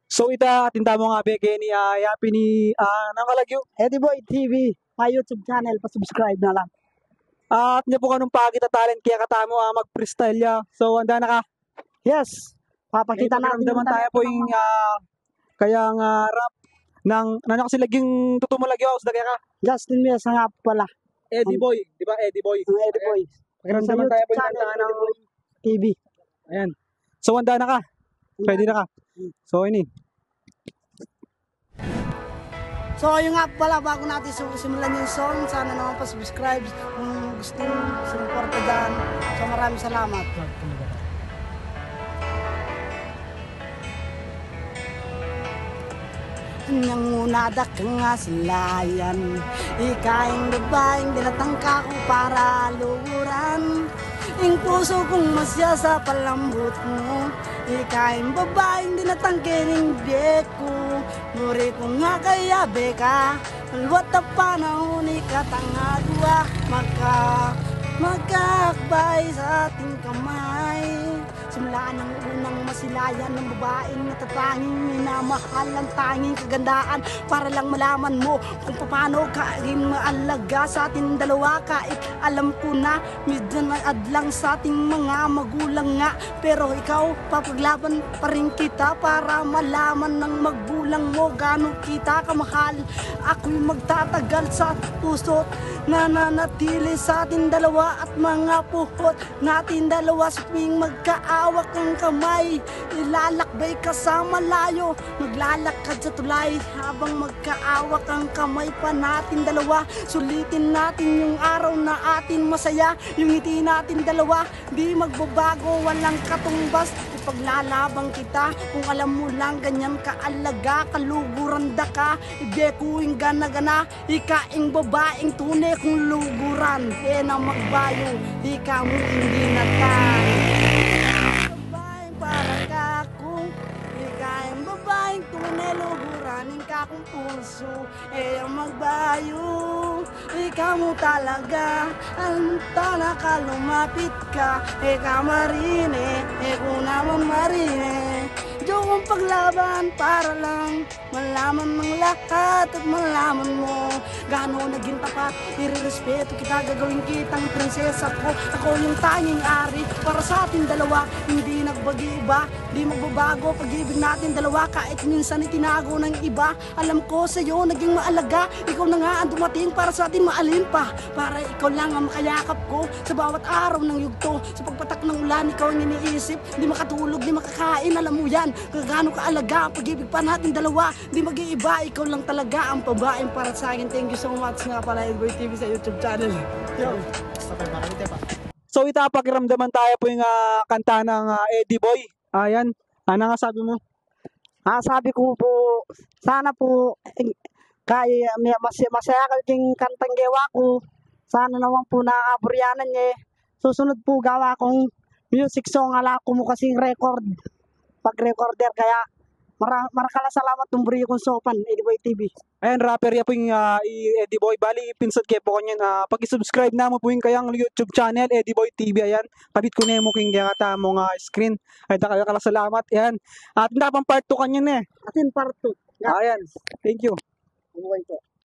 So ita tinta mo nga beke ni yapi ni nakalagyo. Eddie Boy TV, my YouTube channel, pa-subscribe na lang. At niya po kanong pagita talent kaya katamo mag-freestyle ya. So handa na ka. Yes, papakita natin naman tayo po yung kaya nga rap ng nanak sila ging tutumulagyo sa kaya ka. Justin Mesa nga pala. Eddie Boy, di ba Eddie Boy? Eddie Boy. Pakiramdaman Sa tayo po YouTube yung channel, kanta ng Eddie Boy TV. ayan. So handa na ka. Ready na ka. So ini. So yun nga pala, bago natin simulan yung song, sana naman pa-subscribe kung gusto sumuporta dyan. So maraming salamat. Nang unadak ka nga silayan, ikaing babaeng dinatangka ko para luhuran. Ing puso kong masya sa palambot mo, ikaing babaeng dinatangkin hindi ko. Muri ko nga kaya beka, alwat na panahon ikatangadwa, magkakbay sa ating kamay. Simulaan ng unang masilayan ng babaeng natatanging minamahal ang tanging kagandaan para lang malaman mo kung paano kain maalaga sa ating dalawa. Kahit alam ko na medyo naadlang sa ating mga magulang nga, pero ikaw papaglaban pa rin kita para malaman ng magbulang mo gaano kita kamahal. Ako'y magtatagal sa puso't nananatili sa ating dalawa at mga puhot natin dalawa sa tuwing magkaawak ang kamay. Ilalakbay ka sa malayo, maglalakad sa tulay habang magkaawak ang kamay pa natin dalawa. Sulitin natin yung araw na atin masaya, yung ngiti natin dalawa di magbabago, walang katumbas. Ipaglalabang kita kung alam mo lang ganyan kaalaga, kaluguran da ka, ibekuing gana-gana, ikaing babaeng tunay kung luguran, na magbayo, ika mo hindi natay. Babaeng para ka kung ikaing babaeng tunay luguranin ka kung puso, magbayo, ikaw mo talaga, anta na ka lumapit ka, ikaw marine, kung naman marine. Yung paglaban para lang malaman ng lahat at malaman mo gaano naging tapat, irerespeto kita, gagawin kitang prinsesa ko. Ako yung tanging ari para sa ating dalawa, hindi nagbagiba, di magbabago pag-ibig natin dalawa. Kahit minsan itinago ng iba, alam ko sa'yo naging maalaga, ikaw na nga ang dumating para sa ating maalin pa, para ikaw lang ang makayakap ko sa bawat araw ng yugto. Sa pagpatak ng ulan, ikaw ang iniisip, di makatulog, di makakain, alam mo yan gaano kaalaga ang pag-ibig pa natin dalawa, di mag-iiba, ikaw lang talaga ang babaeng para sa akin. Thank you so much nga pala Eddie Boy TV sa YouTube channel. Yo. So ita pakiramdaman tayo po yung kanta ng Eddie Boy. Ayan. Ano nga sabi mo? Sabi ko po, sana po kaya masaya kayong kantang gawa ko. Sana naman po nakaburyanan niya. Susunod po gawa kong music song, ala ko mo kasing record. Pag-recorder, kaya marakala salamat ng buriyo kong sopan, Eddie Boy TV. Ayan, rapper ya po yung Eddie Boy. Bali, pinsad kayo po kanyan. Pag-subscribe na mo po yung kayang YouTube channel, Eddie Boy TV. Ayan, kabit ko na mo king kata mo nga screen. Ay, takala salamat. Ayan. At napang part 2 kanyan eh. Atin part 2. Ayan, thank you. Buhay po.